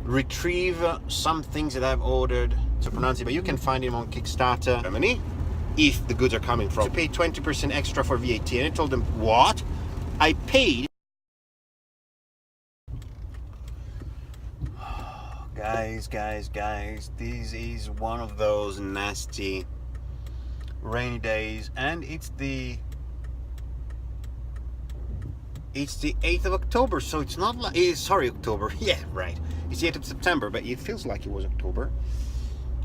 retrieve some things that I've ordered to pronounce it, but you can find them on Kickstarter Germany if the goods are coming from. To pay 20% extra for VAT, and I told them, what? I paid. Guys, this is one of those nasty rainy days, and it's the 8th of October, so it's not like, sorry, October, yeah, right, it's the 8th of September, but it feels like it was October.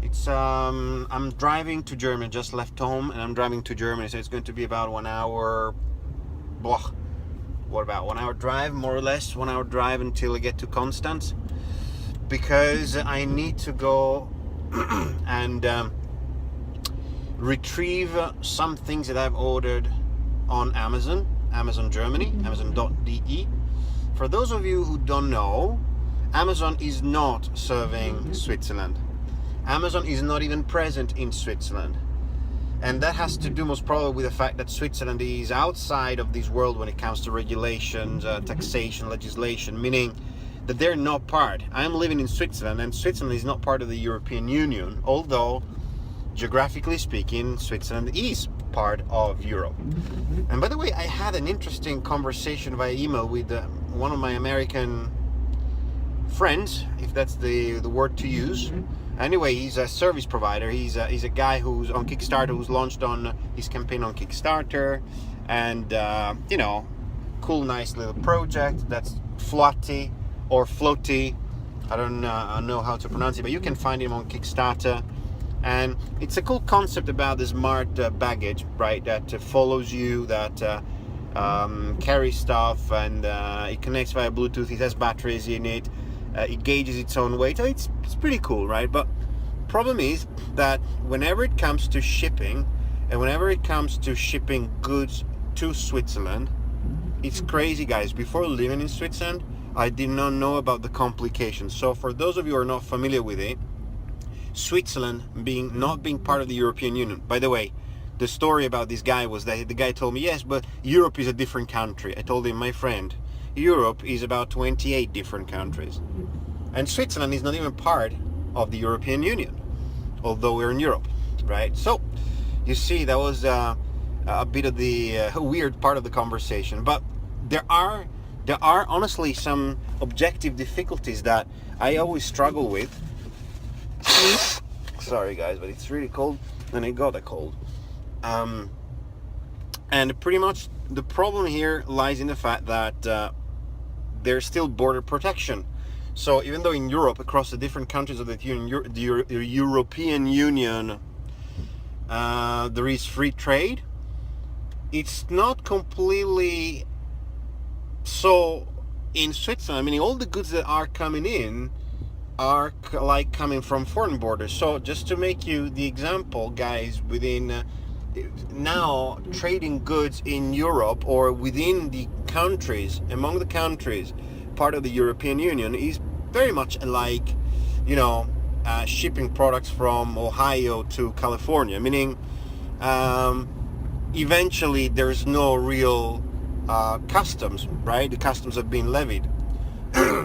It's I'm driving to Germany, just left home, and I'm driving to Germany, so it's going to be about 1 hour, what about 1 hour drive, more or less, 1 hour drive until I get to Constance, because I need to go and retrieve some things that I've ordered on Amazon Germany, Amazon.de. For those of you who don't know, Amazon is not serving Switzerland. Amazon is not even present in Switzerland. And that has to do most probably with the fact that Switzerland is outside of this world when it comes to regulations, taxation, legislation, meaning that they're not part. I'm living in Switzerland, and Switzerland is not part of the European Union, although geographically speaking, Switzerland is part of Europe. And by the way, I had an interesting conversation via email with one of my American friends, if that's the word to use. Anyway, he's a service provider. He's a guy who's on Kickstarter, who's launched on his campaign on Kickstarter, and you know, cool, nice little project that's floaty or floaty. I don't know how to pronounce it, but you can find him on Kickstarter. And it's a cool concept about the smart baggage, right, that follows you, that carries stuff, and it connects via Bluetooth. It has batteries in it. It gauges its own weight. So it's pretty cool, right? But problem is that whenever it comes to shipping, and whenever it comes to shipping goods to Switzerland, it's crazy, guys. Before living in Switzerland, I did not know about the complications. So for those of you who are not familiar with it, Switzerland not being part of the European Union. By the way, the story about this guy was that the guy told me, yes, but Europe is a different country. I told him, my friend, Europe is about 28 different countries. And Switzerland is not even part of the European Union, although we're in Europe, right? So, you see, that was a bit of the weird part of the conversation. But there are honestly some objective difficulties that I always struggle with. Sorry guys, but it's really cold and I got a cold. And pretty much the problem here lies in the fact that there's still border protection. So even though in Europe, across the different countries of the European Union, there is free trade, it's not completely so in Switzerland. I mean, all the goods that are coming in are like coming from foreign borders. So just to make you the example, guys, within now trading goods in Europe or within the countries, among the countries part of the European Union, is very much like, you know, shipping products from Ohio to California, meaning eventually there's no real customs, right? The customs have been levied.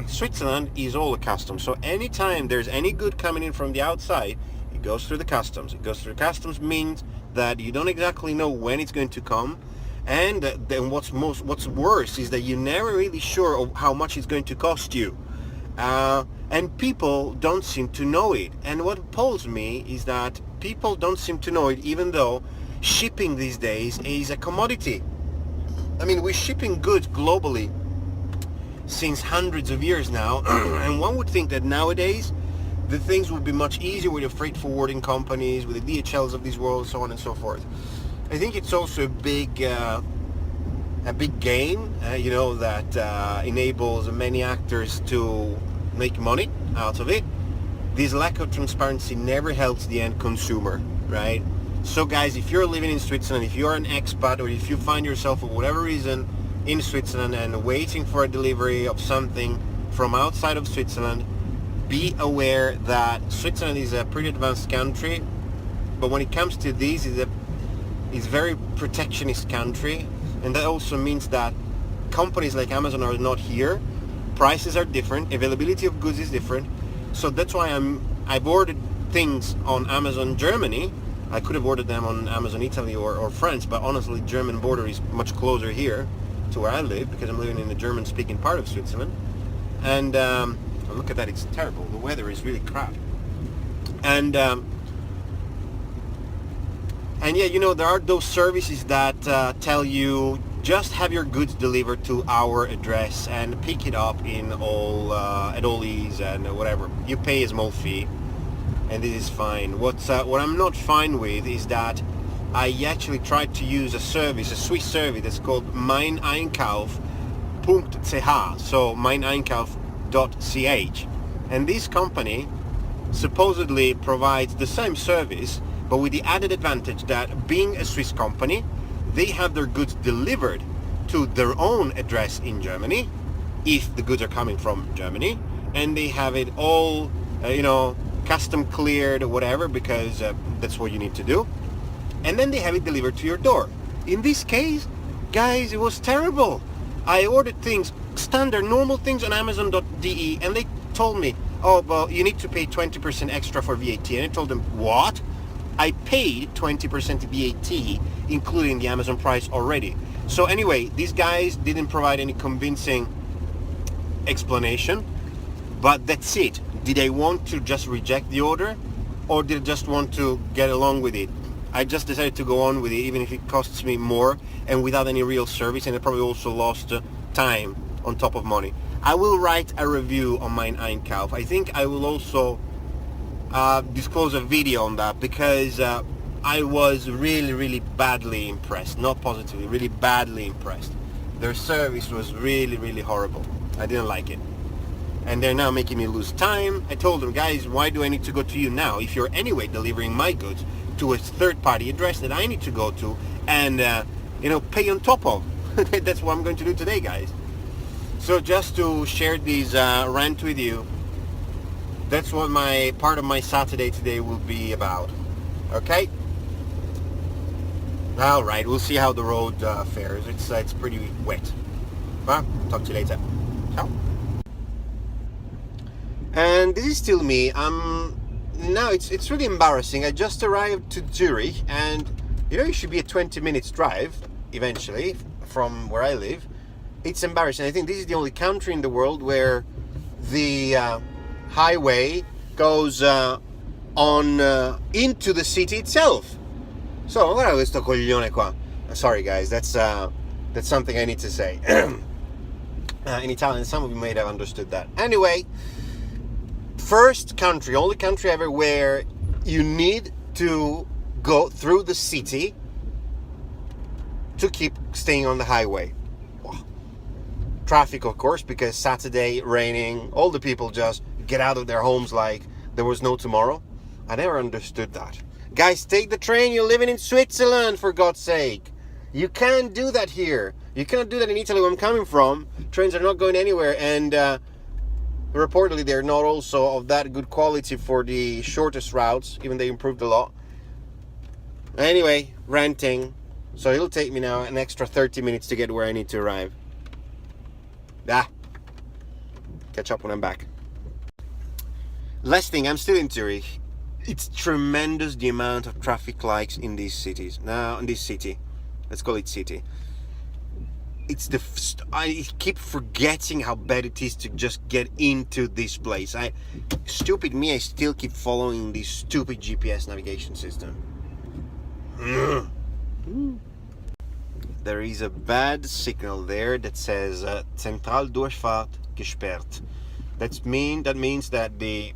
Switzerland is all the customs, so anytime there's any good coming in from the outside, it goes through the customs. It goes through customs means that you don't exactly know when it's going to come, and then what's worse is that you're never really sure of how much it's going to cost you, and people don't seem to know it. And what appalls me is that people don't seem to know it, even though shipping these days is a commodity. I mean, we're shipping goods globally since hundreds of years now, and one would think that nowadays the things would be much easier with the freight forwarding companies, with the DHLs of this world, so on and so forth. I think it's also a big game, you know, that enables many actors to make money out of it. This lack of transparency never helps the end consumer, right? So guys, if you're living in Switzerland, if you're an expat, or if you find yourself for whatever reason in Switzerland and waiting for a delivery of something from outside of Switzerland, be aware that Switzerland is a pretty advanced country, but when it comes to this, it's very protectionist country, and that also means that companies like Amazon are not here. Prices are different, availability of goods is different, So that's why I've ordered things on Amazon Germany. I could have ordered them on Amazon Italy or France, but honestly, German border is much closer here to where I live because I'm living in the German-speaking part of Switzerland. And look at that, it's terrible. The weather is really crap. And yeah, you know, there are those services that tell you just have your goods delivered to our address and pick it up in at all ease and whatever. You pay a small fee, and this is fine. What I'm not fine with is that I actually tried to use a Swiss service that's called meineinkauf.ch, so meineinkauf.ch, and this company supposedly provides the same service, but with the added advantage that being a Swiss company, they have their goods delivered to their own address in Germany, if the goods are coming from Germany, and they have it all, custom cleared or whatever, because that's what you need to do. And then they have it delivered to your door. In this case, guys, it was terrible. I ordered things, standard, normal things on Amazon.de, and they told me, oh, well, you need to pay 20% extra for VAT. And I told them, what? I paid 20% VAT, including the Amazon price already. So anyway, these guys didn't provide any convincing explanation, but that's it. Did I want to just reject the order, or did I just want to get along with it? I just decided to go on with it, even if it costs me more and without any real service, and I probably also lost time on top of money. I will write a review on Mein Einkauf. I think I will also disclose a video on that, because I was really, really badly impressed. Not positively, really badly impressed. Their service was really, really horrible. I didn't like it. And they're now making me lose time. I told them, guys, why do I need to go to you now if you're anyway delivering my goods to a third-party address that I need to go to and pay on top of? That's what I'm going to do today, guys. So just to share this rant with you, that's what part of my Saturday today will be about. Okay? All right, we'll see how the road fares. It's pretty wet. Well, talk to you later. Ciao. And this is still me. Now it's really embarrassing. I just arrived to Zurich, and it should be a 20 minutes drive eventually from where I live. It's embarrassing. I think this is the only country in the world where the highway goes on into the city itself. So guarda questo coglione qua. Sorry guys, that's something I need to say in Italian. Some of you may have understood that. Anyway, first country, only country ever where you need to go through the city to keep staying on the highway. Traffic, of course, because Saturday, raining, all the people just get out of their homes like there was no tomorrow. I never understood that. Guys, take the train. You're living in Switzerland, for God's sake. You can't do that here. You cannot do that in Italy, where I'm coming from. Trains are not going anywhere, and reportedly they're not also of that good quality for the shortest routes, even they improved a lot. Anyway, ranting. So it'll take me now an extra 30 minutes to get where I need to arrive. Catch up when I'm back. Last thing, I'm still in Zurich. It's tremendous the amount of traffic lights in these cities. Now, in this city, let's call it city. I keep forgetting how bad it is to just get into this place. Stupid me, I still keep following this stupid GPS navigation system. There is a bad signal there that says Zentraldurchfahrt gesperrt. That means that the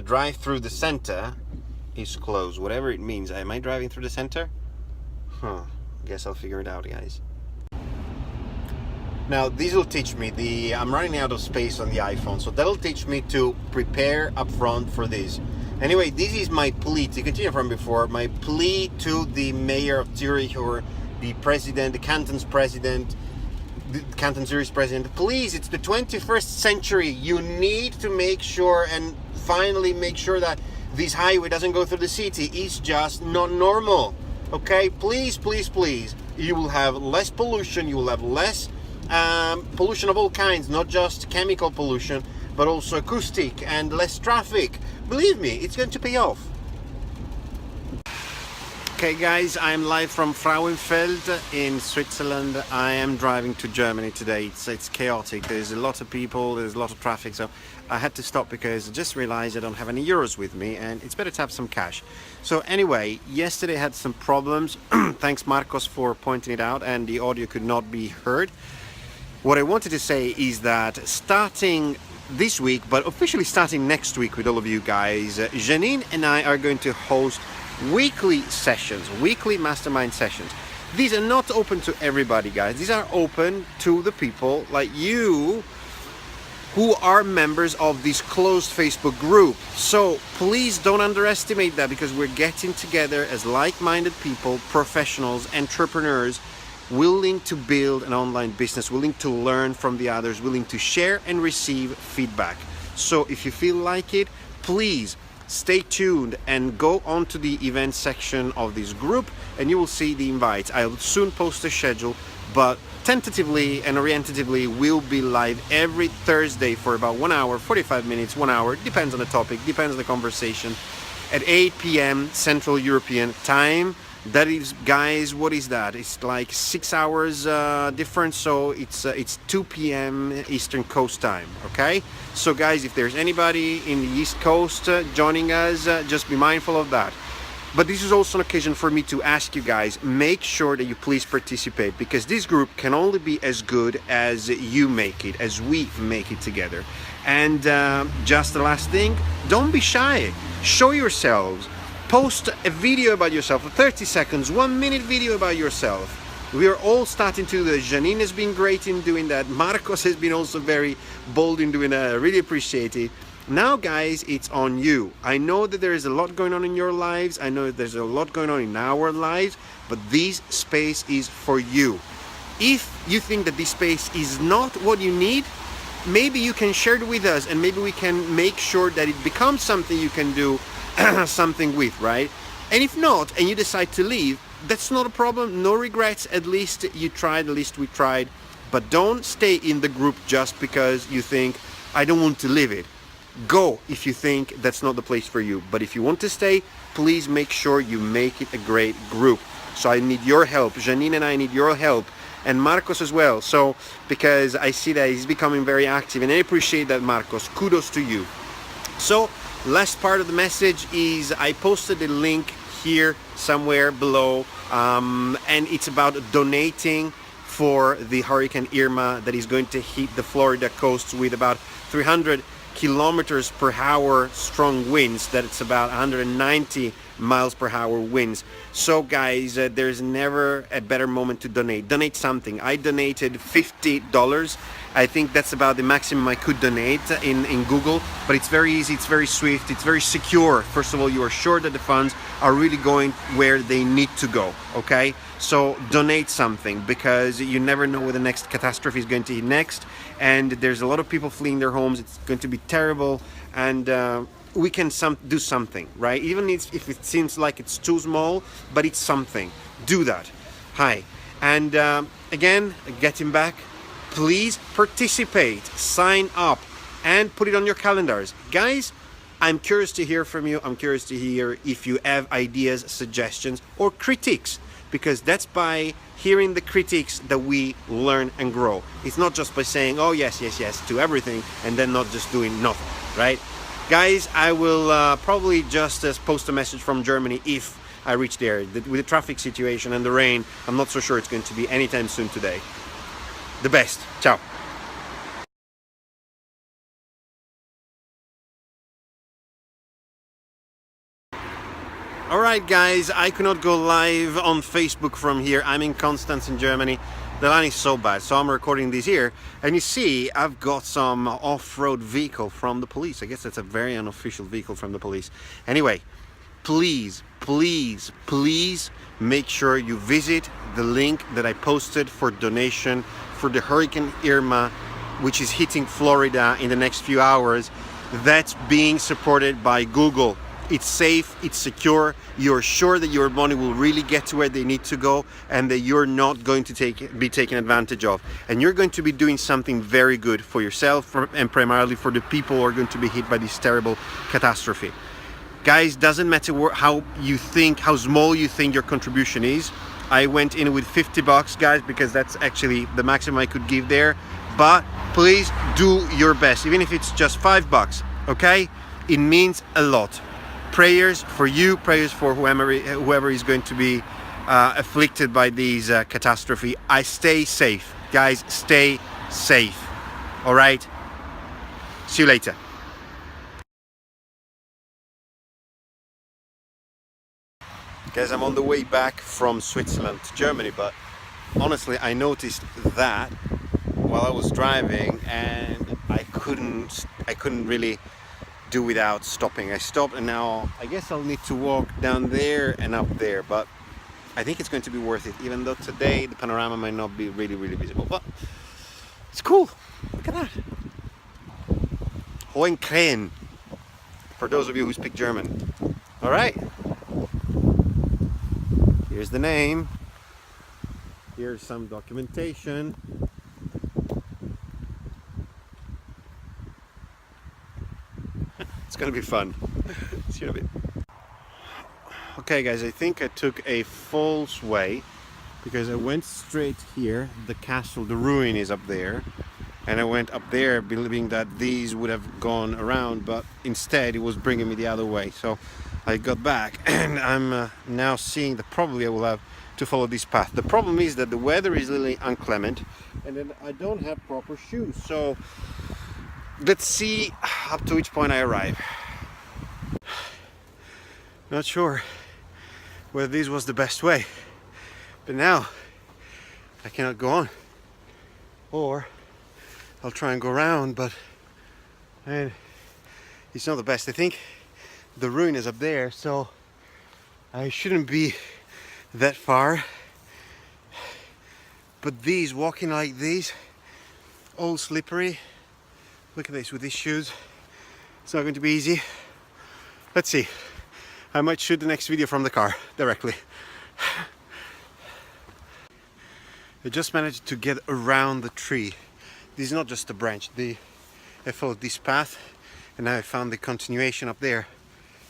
drive through the center is closed. Whatever it means. Am I driving through the center? Guess I'll figure it out, guys. Now this will teach me I'm running out of space on the iPhone, so that'll teach me to prepare up front for this. Anyway, this is my plea, to continue from before, my plea to the mayor of Zurich, or the president, the canton's president, the Canton Zurich's president. Please, it's the 21st century. You need to make sure and finally make sure that this highway doesn't go through the city. It's just not normal. Okay, please, please, please. You will have less pollution. You will have less pollution of all kinds, not just chemical pollution, but also acoustic and less traffic. Believe me, it's going to pay off. Okay guys, I'm live from Frauenfeld in Switzerland. I am driving to Germany today. It's chaotic. There's a lot of people, there's a lot of traffic, so I had to stop because I just realized I don't have any euros with me and it's better to have some cash. So anyway, yesterday I had some problems. Thanks Marcos for pointing it out, and the audio could not be heard. What I wanted to say is that starting this week, but officially starting next week with all of you guys, Janine and I are going to host weekly sessions, weekly mastermind sessions. These are not open to everybody, guys. These are open to the people like you who are members of this closed Facebook group. So please don't underestimate that, because we're getting together as like-minded people, professionals, entrepreneurs, willing to build an online business, willing to learn from the others, willing to share and receive feedback. So if you feel like it, please stay tuned and go on to the event section of this group and you will see the invites. I'll soon post a schedule, but tentatively and orientatively we'll be live every Thursday for about 1 hour, 45 minutes, 1 hour, depends on the topic, depends on the conversation, at 8 p.m. Central European time. That is, guys, what is that? It's like 6 hours difference, so it's 2 p.m. Eastern Coast time, okay? So guys, if there's anybody in the East Coast joining us, just be mindful of that. But this is also an occasion for me to ask you guys, make sure that you please participate, because this group can only be as good as you make it, as we make it together. And just the last thing, don't be shy. Show yourselves. Post a video about yourself, a 30 seconds, 1 minute video about yourself. We are all starting to do that. Janine has been great in doing that. Marcos has been also very bold in doing that. I really appreciate it. Now guys, it's on you. I know that there is a lot going on in your lives. I know that there's a lot going on in our lives, but this space is for you. If you think that this space is not what you need, maybe you can share it with us and maybe we can make sure that it becomes something you can do something with, right? And if not, and you decide to leave, that's not a problem. No regrets. At least you tried, at least we tried. But don't stay in the group just because you think, I don't want to leave it. Go if you think that's not the place for you. But if you want to stay, please make sure you make it a great group. So I need your help. Janine and I need your help, and Marcos as well. So because I see that he's becoming very active, and I appreciate that, Marcos. Kudos to you. So last part of the message is I posted a link here somewhere below, and it's about donating for the Hurricane Irma that is going to hit the Florida coast with about 300 kilometers per hour strong winds. That it's about 190 miles per hour winds. So guys, there's never a better moment to donate something. I donated $50. I think that's about the maximum I could donate in Google, but it's very easy, it's very swift, it's very secure. First of all, you are sure that the funds are really going where they need to go, okay? So donate something, because you never know where the next catastrophe is going to hit next, and there's a lot of people fleeing their homes. It's going to be terrible, and we can do something, right? Even if it seems like it's too small, but it's something. Do that. Hi. And again, getting back, please participate, sign up, and put it on your calendars. Guys, I'm curious to hear from you. I'm curious to hear if you have ideas, suggestions, or critiques, because that's by hearing the critiques that we learn and grow. It's not just by saying, oh, yes, yes, yes, to everything, and then not just doing nothing, right? Guys, I will probably just post a message from Germany if I reach there. With the traffic situation and the rain, I'm not so sure it's going to be anytime soon today. The best. Ciao. Alright guys, I could not go live on Facebook from here. I'm in Constance in Germany. The line is so bad, so I'm recording this here. And you see, I've got some off-road vehicle from the police. I guess that's a very unofficial vehicle from the police. Anyway, please, please, please make sure you visit the link that I posted for donation for the Hurricane Irma, which is hitting Florida in the next few hours. That's being supported by Google. It's safe, it's secure, you're sure that your money will really get to where they need to go and that you're not going to be taken advantage of. And you're going to be doing something very good for yourself and primarily for the people who are going to be hit by this terrible catastrophe. Guys, doesn't matter how small you think your contribution is. I went in with 50 bucks, guys, because that's actually the maximum I could give there. But please do your best, even if it's just 5 bucks, okay? It means a lot. Prayers for you, prayers for whoever is going to be afflicted by these catastrophe. I stay safe, guys, stay safe, all right? See you later. Guys, I'm on the way back from Switzerland to Germany, but honestly I noticed that while I was driving and I couldn't really do without stopping. I stopped and now I guess I'll need to walk down there and up there, but I think it's going to be worth it, even though today the panorama might not be really visible, but it's cool. Look at that. Hohenkrähen, for those of you who speak German. All right. Here's the name. Here's some documentation. It's gonna be fun. See you in a bit. Okay guys, I think I took a false way because I went straight here. The castle, the ruin is up there. And I went up there believing that these would have gone around, but instead it was bringing me the other way. So I got back and I'm now seeing that probably I will have to follow this path. The problem is that the weather is really inclement and then I don't have proper shoes. So let's see up to which point I arrive. Not sure whether this was the best way, but now I cannot go on. Or I'll try and go around, but it's not the best. I think the ruin is up there, so I shouldn't be that far. But these, walking like these, all slippery. Look at this with these shoes. It's not going to be easy. Let's see. I might shoot the next video from the car directly. I just managed to get around the tree. This is not just a branch. I followed this path and now I found the continuation up there.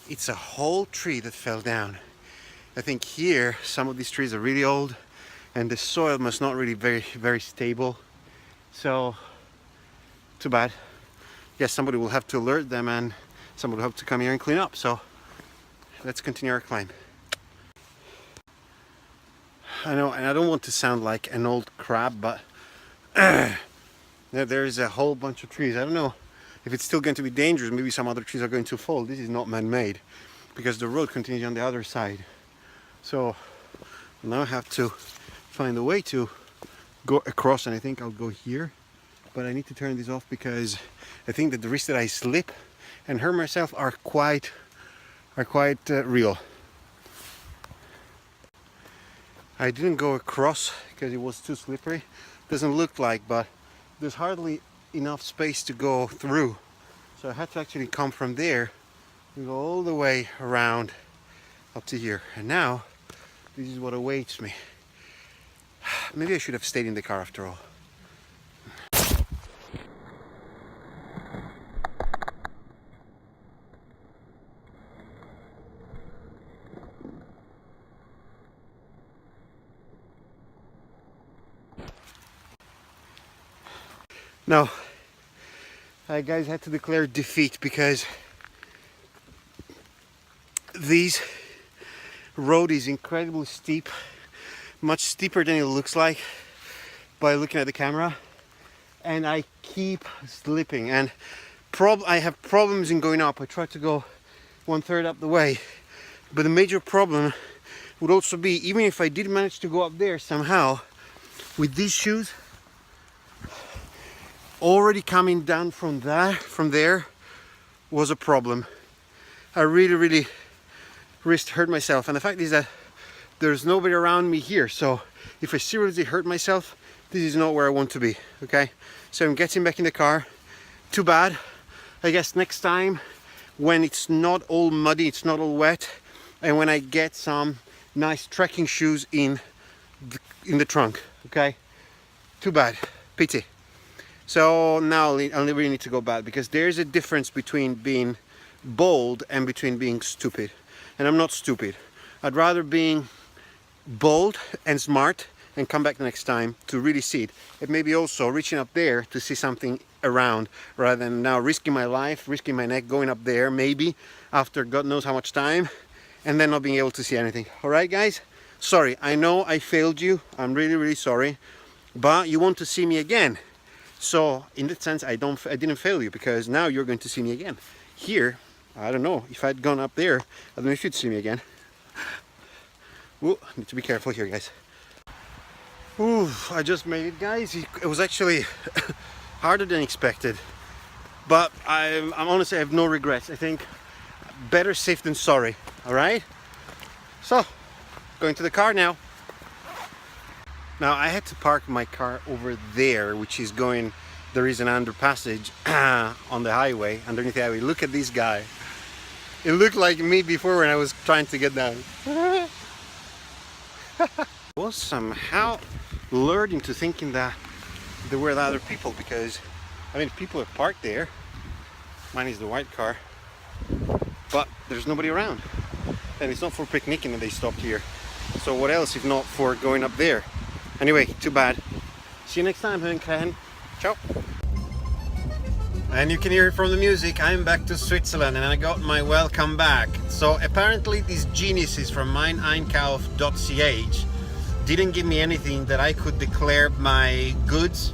It's a whole tree that fell down. I think here some of these trees are really old and the soil must not really very stable. So too bad. Yes, somebody will have to alert them and somebody will have to come here and clean up. So let's continue our climb. I know, and I don't want to sound like an old crab, but there is a whole bunch of trees. I don't know if it's still going to be dangerous. Maybe some other trees are going to fall. This is not man-made because the road continues on the other side. So now I have to find a way to go across, and I think I'll go here. But I need to turn this off because I think that the risk that I slip and hurt myself are quite real. I didn't go across because it was too slippery. Doesn't look like, but there's hardly enough space to go through. So I had to actually come from there and go all the way around up to here. And now this is what awaits me. Maybe I should have stayed in the car after all. Now, I guys had to declare defeat because this road is incredibly steep, much steeper than it looks like by looking at the camera, and I keep slipping and I have problems in going up. I try to go 1/3 up the way, but the major problem would also be, even if I did manage to go up there somehow, with these shoes already coming down from there was a problem. I really risked hurt myself, and the fact is that there's nobody around me here, so if I seriously hurt myself, this is not where I want to be. Okay, so I'm getting back in the car. Too bad. I guess next time when it's not all muddy, it's not all wet, and when I get some nice trekking shoes in the trunk. Okay, too bad, pity. So now I really need to go back, because there's a difference between being bold and between being stupid, and I'm not stupid. I'd rather being bold and smart and come back the next time to really see it. It may be also reaching up there to see something around, rather than now risking my life, risking my neck, going up there maybe after God knows how much time, and then not being able to see anything. All right, guys, sorry, I know I failed you. I'm really sorry, but you want to see me again. So in that sense, I didn't fail you, because now you're going to see me again. Here, I don't know, if I'd gone up there, I don't know if you'd see me again. Ooh, need to be careful here, guys. Ooh, I just made it, guys. It was actually harder than expected, but I'm honestly, I have no regrets. I think better safe than sorry. All right, so going to the car now. Now I had to park my car over there, which is going, there is an underpassage on the highway, underneath the highway. Look at this guy. It looked like me before when I was trying to get down. I was somehow lured into thinking that there were other people, because I mean, people are parked there. Mine is the white car, but there's nobody around, and it's not for picnicking that they stopped here. So what else if not for going up there? Anyway, too bad. See you next time, Hönkrähen. Ciao. And you can hear it from the music. I'm back to Switzerland, and I got my welcome back. So apparently these geniuses from meineinkauf.ch didn't give me anything that I could declare my goods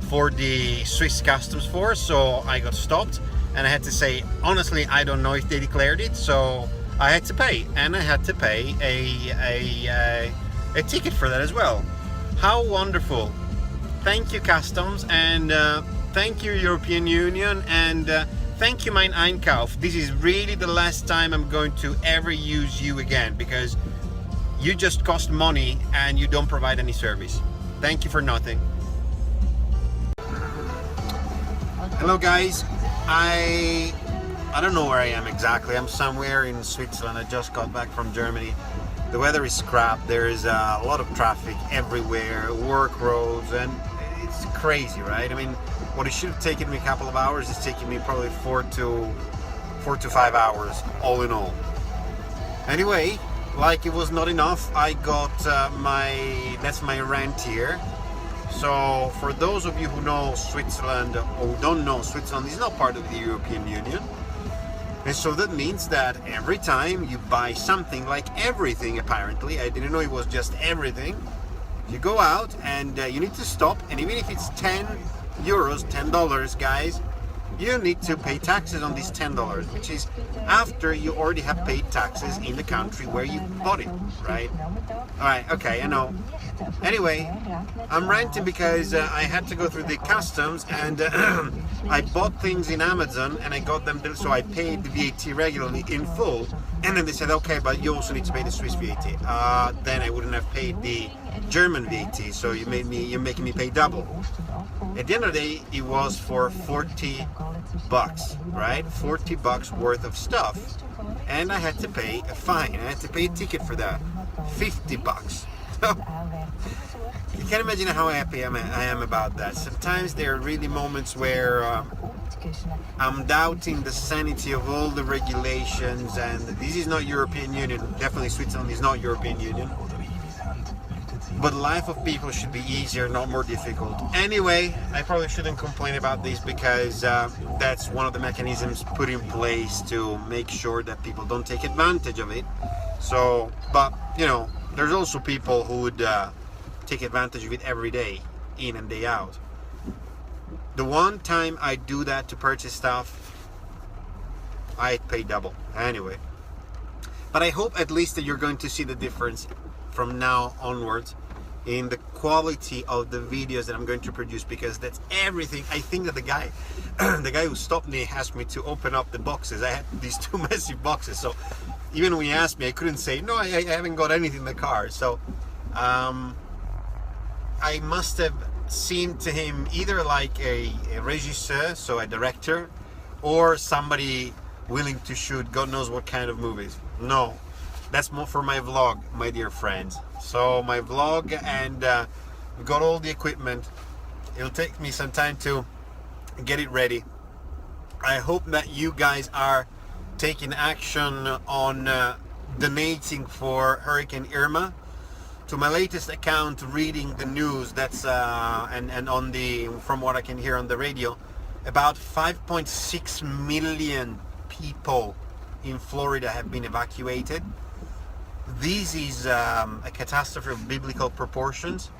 for the Swiss customs for, so I got stopped, and I had to say, honestly, I don't know if they declared it, so I had to pay, and I had to pay a ticket for that as well. How wonderful. Thank you, customs, and thank you, European Union, and thank you, Mein Einkauf. This is really the last time I'm going to ever use you again, because you just cost money and you don't provide any service. Thank you for nothing. Hello, guys. I don't know where I am exactly. I'm somewhere in Switzerland. I just got back from Germany. The weather is crap. There is a lot of traffic everywhere, work roads, and it's crazy, right? I mean, what it should have taken me a couple of hours is taking me probably 4 to 5 hours all in all. Anyway, like it was not enough, I got that's my rent here. So for those of you who know Switzerland or don't know, Switzerland is not part of the European Union. And so that means that every time you buy something, like everything apparently, I didn't know it was just everything, you go out and you need to stop, and even if it's 10 euros, $10, guys, you need to pay taxes on these $10, which is after you already have paid taxes in the country where you bought it, right? Alright, okay, I know. Anyway, I'm renting because I had to go through the customs, and I bought things in Amazon and I got them, so I paid the VAT regularly in full, and then they said, okay, but you also need to pay the Swiss VAT. Then I wouldn't have paid the German VAT, so you're making me pay double. At the end of the day, it was for 40 bucks, right? 40 bucks worth of stuff, and I had to pay a fine. I had to pay a ticket for that, 50 bucks. So you can imagine how happy I am about that. Sometimes there are really moments where I'm doubting the sanity of all the regulations, and this is not European Union. Definitely Switzerland is not European Union. But life of people should be easier, not more difficult. Anyway, I probably shouldn't complain about this, because that's one of the mechanisms put in place to make sure that people don't take advantage of it. So, but you know, there's also people who would take advantage of it every day, in and day out. The one time I do that to purchase stuff, I pay double. Anyway, but I hope at least that you're going to see the difference from now onwards in the quality of the videos that I'm going to produce, because that's everything. I think that the guy who stopped me asked me to open up the boxes. I had these two massive boxes, so even when he asked me, I couldn't say no, I haven't got anything in the car. So I must have seemed to him either like a regisseur, so a director, or somebody willing to shoot God knows what kind of movies. No, that's more for my vlog, my dear friends. So my vlog, and we've got all the equipment. It'll take me some time to get it ready. I hope that you guys are taking action on donating for Hurricane Irma. To my latest account, reading the news, that's and on the, from what I can hear on the radio, about 5.6 million people in Florida have been evacuated. This is a catastrophe of biblical proportions.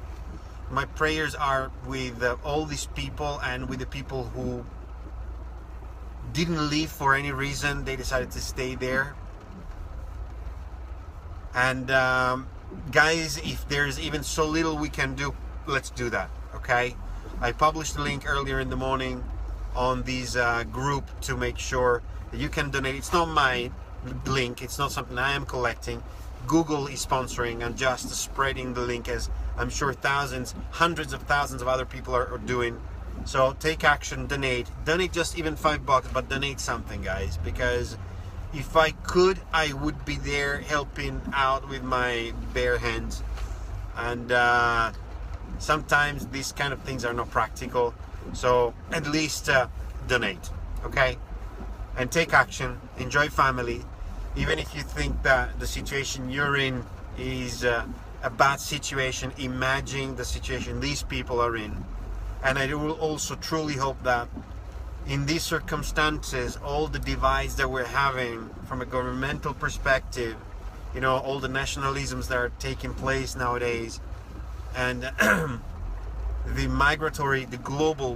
My prayers are with all these people, and with the people who didn't leave for any reason. They decided to stay there. And guys, if there's even so little we can do, let's do that, okay? I published a link earlier in the morning on this group to make sure that you can donate. It's not my link, it's not something I am collecting. Google is sponsoring and just spreading the link, as I'm sure thousands, hundreds of thousands of other people are doing. So take action, donate just even $5, but donate something, guys, because if I could, I would be there helping out with my bare hands. And sometimes these kind of things are not practical, so at least donate, okay? And take action, enjoy family. Even if you think that the situation you're in is a bad situation, imagine the situation these people are in. And I will also truly hope that in these circumstances, all the divides that we're having from a governmental perspective, you know, all the nationalisms that are taking place nowadays, and the global,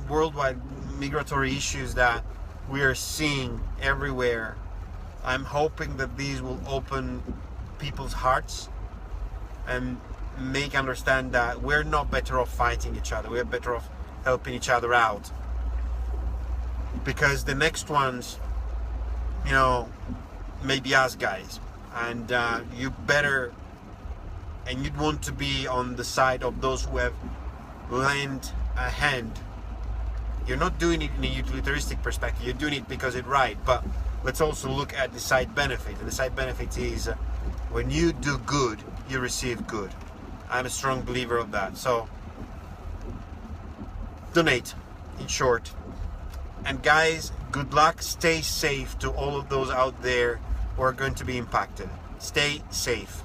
worldwide migratory issues that we are seeing everywhere, I'm hoping that these will open people's hearts and make understand that we're not better off fighting each other, we're better off helping each other out. Because the next ones, you know, may be us, guys, and you better, and you'd want to be on the side of those who have lent a hand. You're not doing it in a utilitaristic perspective, you're doing it because it's right, but let's also look at the side benefit, and the side benefit is when you do good, you receive good. I'm a strong believer of that. So donate, in short. And guys, good luck, stay safe to all of those out there who are going to be impacted. Stay safe.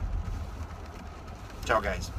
Ciao, guys.